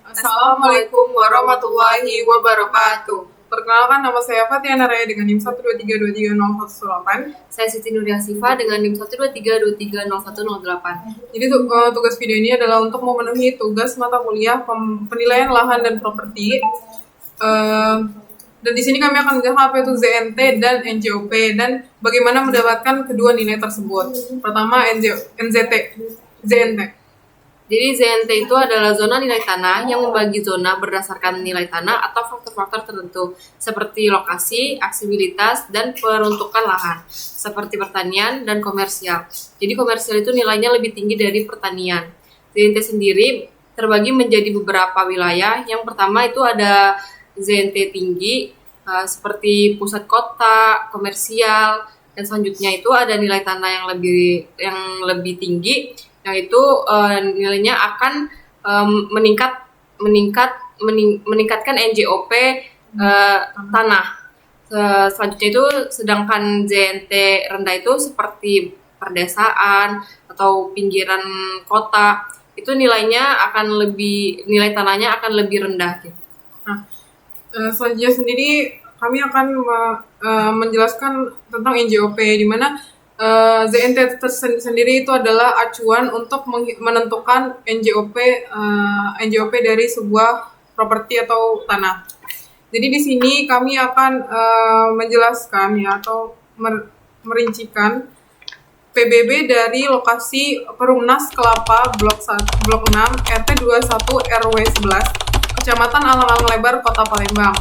Assalamualaikum warahmatullahi wabarakatuh. Perkenalkan, nama saya Fatiana Raya dengan NIM 123230118. Saya Siti Nuriasifa dengan NIM 123230108. Jadi tugas video ini adalah untuk memenuhi tugas mata kuliah penilaian lahan dan properti. Dan di sini kami akan menjelaskan apa itu ZNT dan NJOP dan bagaimana mendapatkan kedua nilai tersebut. Pertama, ZNT. Jadi ZNT itu adalah zona nilai tanah yang membagi zona berdasarkan nilai tanah atau faktor-faktor tertentu seperti lokasi, aksesibilitas, dan peruntukan lahan seperti pertanian dan komersial. Jadi komersial itu nilainya lebih tinggi dari pertanian. ZNT sendiri terbagi menjadi beberapa wilayah. Yang pertama itu ada ZNT tinggi seperti pusat kota, komersial, dan selanjutnya itu ada nilai tanah yang lebih tinggi, yang itu nilainya akan meningkatkan NJOP tanah. Selanjutnya itu sedangkan ZNT rendah itu seperti perdesaan atau pinggiran kota, itu nilai tanahnya akan lebih rendah gitu. Selanjutnya sendiri kami akan menjelaskan tentang NJOP, di mana ZNT sendiri itu adalah acuan untuk menentukan NJOP dari sebuah properti atau tanah. Jadi di sini kami akan menjelaskan atau merincikan PBB dari lokasi Perumnas Kelapa Blok 6 RT 21 RW 11 Kecamatan Alang-Alang Lebar, Kota Palembang.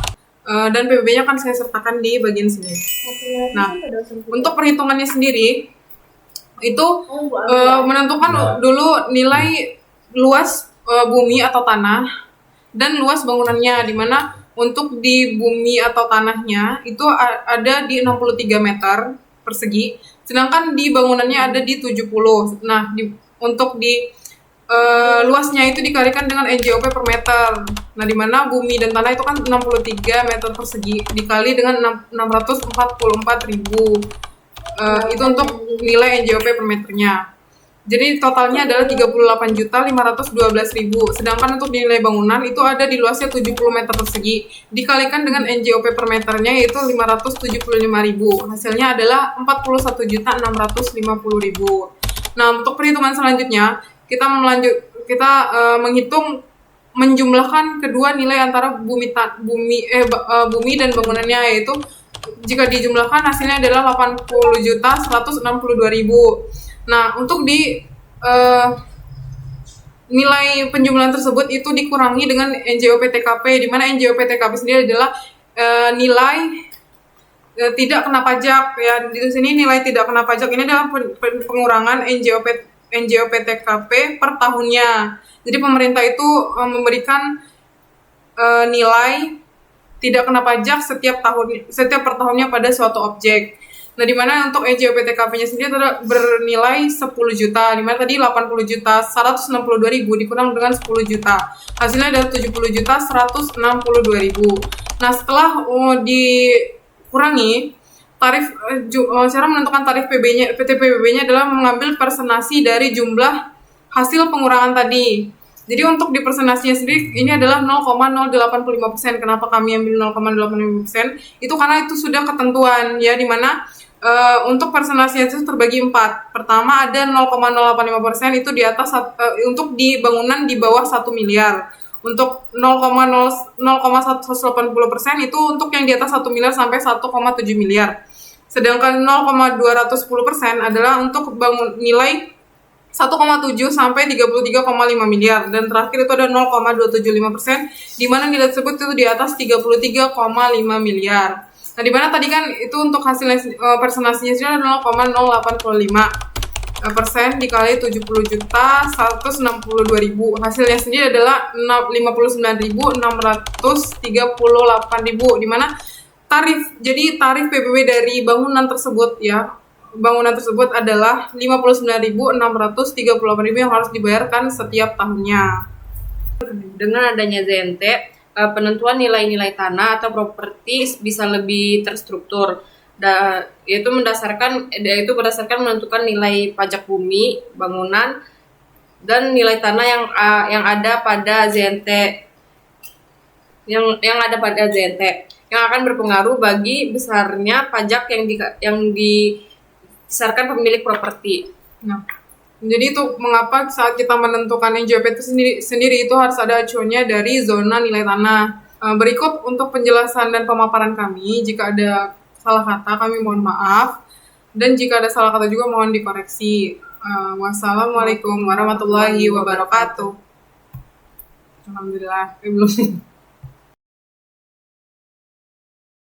Dan PBB-nya akan saya sertakan di bagian sini. Nah, untuk perhitungannya sendiri itu menentukan dulu nilai luas bumi atau tanah dan luas bangunannya, di mana untuk di bumi atau tanahnya itu ada di 63 meter persegi, sedangkan di bangunannya ada di 70. Nah, untuk di luasnya itu dikalikan dengan NJOP per meter. Nah, di mana bumi dan tanah itu kan 63 meter persegi dikali dengan 644.000. Itu untuk nilai NJOP per meternya. Jadi totalnya adalah 38.512.000. Sedangkan untuk nilai bangunan itu ada di luasnya 70 meter persegi dikalikan dengan NJOP per meternya yaitu 575.000. Hasilnya adalah 41.650.000. Nah, untuk perhitungan selanjutnya kita menghitung menjumlahkan kedua nilai antara bumi dan bangunannya, yaitu jika dijumlahkan hasilnya adalah 80.162.000. Nah, untuk di nilai penjumlahan tersebut itu dikurangi dengan NJOP TKP, di mana NJOP TKP sendiri adalah nilai tidak kena pajak ya. Di sini nilai tidak kena pajak ini adalah pengurangan NJOP TKP per tahunnya. Jadi pemerintah itu memberikan nilai tidak kena pajak setiap per tahunnya pada suatu objek. Nah, di mana untuk NJOP TKP-nya sendiri bernilai 10 juta, di mana tadi 80.162.000 dikurang dengan 10 juta. Hasilnya adalah 70.162.000. Nah, setelah dikurangi cara menentukan tarif PBB-nya adalah mengambil persenasi dari jumlah hasil pengurangan tadi. Jadi untuk di persenasinya sendiri ini adalah 0,085%. Kenapa kami ambil 0,085%? Itu karena itu sudah ketentuan ya, di mana untuk persenasinya itu terbagi 4. Pertama ada 0,085% itu di atas untuk di bangunan di bawah 1 miliar. Untuk 0,180% itu untuk yang di atas 1 miliar sampai 1,7 miliar. Sedangkan 0,210% adalah untuk nilai 1,7 sampai 33,5 miliar. Dan terakhir itu ada 0,275%, di mana nilai tersebut itu di atas 33,5 miliar. Nah, di mana tadi kan itu untuk hasil persenasinya sudah 0,085% dikali 70.162.000. Hasilnya sendiri adalah 59.638.000, di mana tarif PBB dari bangunan tersebut adalah 59.638.000 yang harus dibayarkan setiap tahunnya. Dengan adanya ZNT, penentuan nilai-nilai tanah atau properti bisa lebih terstruktur, yaitu berdasarkan menentukan nilai pajak bumi, bangunan, dan nilai tanah yang ada pada ZNT yang ada pada ZNT yang akan berpengaruh bagi besarnya pajak yang disasarkan pemilik properti. Nah, jadi itu mengapa saat kita menentukan NJOP itu sendiri itu harus ada acuannya dari zona nilai tanah. Berikut untuk penjelasan dan pemaparan kami. Jika ada salah kata kami mohon maaf, dan jika ada salah kata juga mohon dikoreksi. Wassalamualaikum warahmatullahi wabarakatuh. Alhamdulillah, belum.